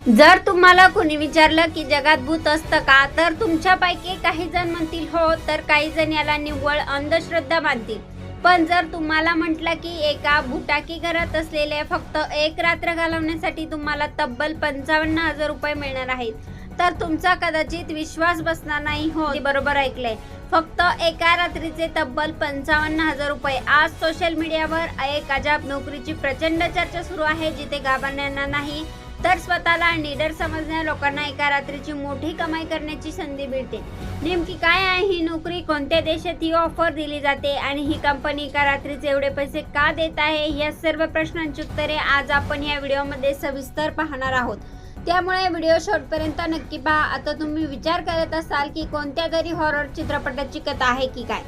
जर तुम्हाला कोणी विचारलं की जगात भूत असतं का, तर तुमच्यापैकी काही जण म्हणतील हो, तर काही जण याला निव्वळ अंधश्रद्धा मानतील. पण जर तुम्हाला म्हटलं की एका भुताकी घरात असलेले फक्त एक रात्र घालवण्यासाठी तुम्हाला तब्बल 55,000 रुपये मिळणार आहेत, तर तुमचा कदाचित विश्वास बसणार नाही. हो, बरोबर ऐकलंय. फक्त एका रात्रीचे तब्बल 55,000 रुपये. आज सोशल मीडियावर एक अजाब नोकरीची प्रचंड चर्चा सुरू आहे, जिथे घाबरण्याना नाही तर स्वतःला निडर समजणाऱ्या लोकांना एका रात्रीची मोठी कमाई करण्याची संधी मिळते. नेमकी काय आहे ही नोकरी, कोणत्या देशात ही ऑफर दिली जाते आणि ही कंपनी एका रात्रीचे एवढे पैसे का देत आहे, या सर्व प्रश्नांची उत्तरे आज आपण या व्हिडिओमध्ये सविस्तर पाहणार आहोत. त्यामुळे व्हिडिओ शेवटपर्यंत नक्की पहा. आता तुम्ही विचार करत असाल की कोणत्या तरी हॉरर चित्रपटाची कथा आहे की काय,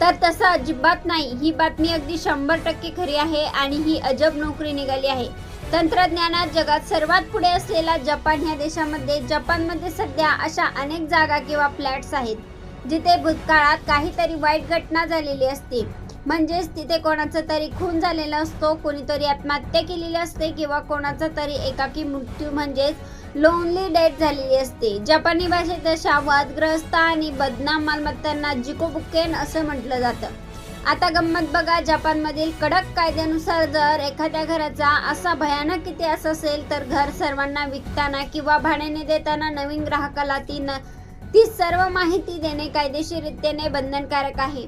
तर तसं अजिबात नाही. ही बातमी अगदी 100% खरी आहे आणि ही अजब नोकरी निघाली आहे. तंत्रज्ञानात जगात सर्वात पुढे असलेला जपान ह्या देशामध्ये जपानमध्ये सध्या अशा अनेक जागा किंवा फ्लॅट्स आहेत जिथे भूतकाळात काहीतरी वाईट घटना झालेली असते. म्हणजेच तिथे कोणाचा तरी खून झालेला असतो, कोणीतरी आत्महत्या केलेली असते किंवा कोणाचा तरी एकाकी मृत्यू म्हणजेच लोनली डेथ झालेली असते. जपानी भाषेत अशा वादग्रस्त आणि बदनाम मालमत्तांना जिकोबुकेन असं म्हटलं जातं. आता गंमत बघा, जपानमधील कडक कायद्यानुसार जर एखाद्या घराचा असा भयानक इतिहास असेल तर घर सर्वांना विकताना किंवा भाड्याने देताना नवीन ग्राहकाला ती सर्व माहिती देणे कायदेशीररित्याने बंधनकारक आहे.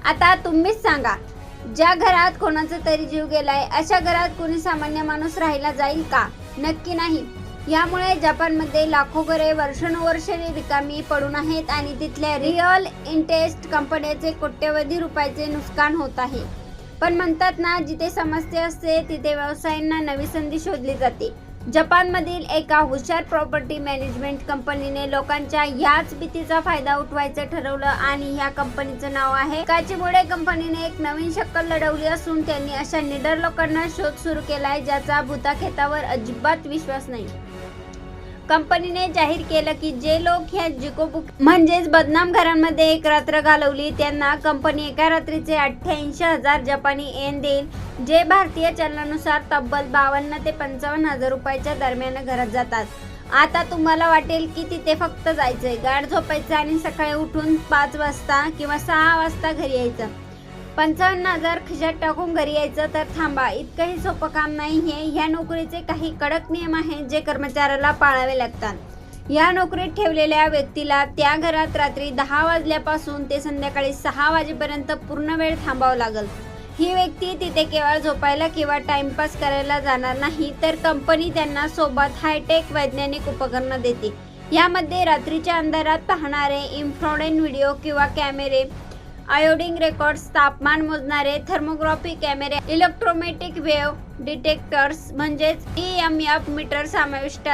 आता तुम्हीच सांगा, ज्या घरात कोणाचा तरी जीव गेलाय अशा घरात कोणी सामान्य माणूस राहायला जाईल का? नक्की नाही. यामुळे जपानमध्ये लाखो घरे वर्षानुवर्षे रिकामी पडून आहेत आणि तिथल्या रिअल इस्टेट कंपन्यांचे कोट्यवधी रुपयाचे नुकसान होत आहे. पण म्हणतात ना, जिथे समस्या असते तिथे व्यवसायांना नवी संधी शोधली जाते. जपानमधील एका हुशार प्रॉपर्टी मॅनेजमेंट कंपनीने लोकांच्या याच भीतीचा फायदा उठवायचं ठरवलं आणि ह्या कंपनीचं नाव आहे काचीमुडे. कंपनीने एक नवीन शक्कल लढवली असून त्यांनी अशा निडर लोकांना शोध सुरू केलाय ज्याचा भूताखेतावर अजिबात विश्वास नाही. कंपनीने जाहीर केलं की जे लोक ह्या जिकोबुक म्हणजेच बदनाम घरांमध्ये एक रात्र घालवली त्यांना कंपनी एका रात्रीचे 88,000 जपानी येन देईल, जे भारतीय चलनानुसार तब्बल 52 ते 55,000 रुपयाच्या दरम्यान घरात जातात. आता तुम्हाला वाटेल की तिथे फक्त जायचंय, गाढ झोपायचं आणि सकाळी उठून 5 वाजता किंवा 6 वाजता घरी यायचं. 55,000 खिशात टाकून घरी यायचं, तर थांबा, इतकंही सोपं काम नाही हे. ह्या नोकरीचे काही कडक नियम आहेत जे कर्मचाऱ्याला पाळावे लागतात. या नोकरीत ठेवलेल्या व्यक्तीला त्या घरात रात्री 10 वाजल्यापासून ते संध्याकाळी 6 वाजेपर्यंत पूर्ण वेळ थांबावं लागेल. ही व्यक्ती तिथे केवळ झोपायला किंवा टाइमपास करायला जाणार नाही, तर कंपनी त्यांना सोबत हायटेक वैज्ञानिक उपकरणं देते. यामध्ये रात्रीच्या अंधारात पाहणारे इन्फ्रारेड व्हिडिओ किंवा कॅमेरे, आयोडिन रेकॉर्ड्स, तापमान मोजणारे थर्मोग्राफी कॅमेरे, इलेक्ट्रोमॅग्नेटिक वेव्ह डिटेक्टर्स म्हणजेच EMF मीटर समाविष्ट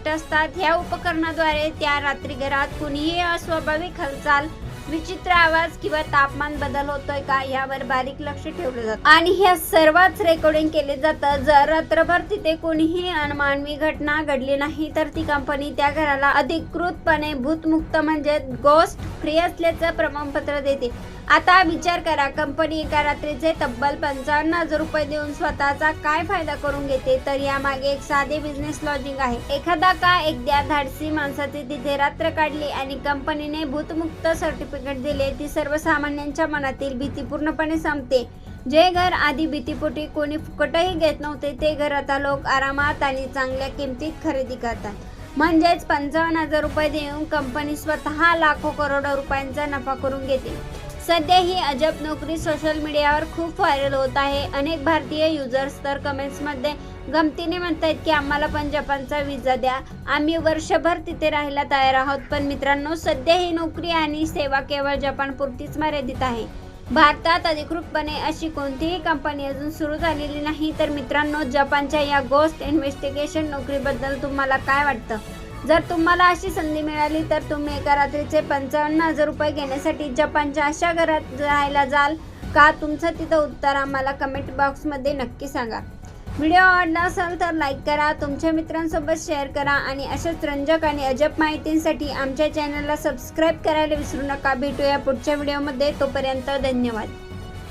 असतात. ह्या उपकरणाद्वारे त्या रात्री घरात कुणीही अस्वाभाविक हालचाल, विचित्र आवाज किंवा तापमान बदल होतोय का यावर बारीक लक्ष ठेवलं जातं आणि ह्या सर्वच रेकॉर्डिंग केले जातं. जर रात्रभर तिथे कोणीही अनमानवी घटना घडली नाही तर ती कंपनी त्या घराला अधिकृतपणे भूतमुक्त म्हणजे गोस्ट फ्री असल्याचं प्रमाणपत्र देते. आता विचार करा, कंपनी एका रात्रीचे तब्बल 55,000 रुपये देऊन स्वतःचा काय फायदा करून घेते, तर यामागे एक साधे बिझनेस लॉजिक आहे. एखादा का एकद्या धाडसी माणसाची तिथे रात्र काढली आणि कंपनीने भूतमुक्त सर्टिफिकेट दिले, ती सर्वसामान्यांच्या मनातील भीती पूर्णपणे संपते. जे घर आधी भीतीपोटी कोणी फुकटही घेत नव्हते ते घर आता लोक आरामात आणि चांगल्या किमतीत खरेदी करतात. म्हणजेच 55,000 रुपये देऊन कंपनी स्वतः लाखो करोडो रुपयांचा नफा करून घेते. सध्या ही अजब नोकरी सोशल मीडियावर खूप व्हायरल होत आहे. अनेक भारतीय युजर्स तर कमेंट्समध्ये गमतीने म्हणतात की आम्हाला पण जपानचा विजा द्या, आम्ही वर्षभर तिथे राहायला तयार आहोत. पण मित्रांनो, सध्या ही नोकरी आणि सेवा केवळ जपानपुरतीच मर्यादित आहे. भारतात अधिकृतपणे अशी कोणतीही कंपनी अजून सुरू झालेली नाही. तर मित्रांनो, जपानच्या या गोस्ट इन्व्हेस्टिगेशन नोकरीबद्दल तुम्हाला काय वाटतं? जर तुम्हाला अशी संधी मिळाली तर तुम्ही एका रात्रीचे 55,000 रुपये घेण्यासाठी जपानच्या अशा घरात राहायला जाल का? तुमचं तिथं उत्तर आम्हाला कमेंट बॉक्समध्ये नक्की सांगा. व्हिडिओ आवडला असेल तर लाईक करा, तुमच्या मित्रांसोबत शेअर करा आणि अशाच रंजक आणि अजब माहितींसाठी आमच्या चॅनलला सबस्क्राईब करायला विसरू नका. भेटूया पुढच्या व्हिडिओमध्ये. तोपर्यंत धन्यवाद.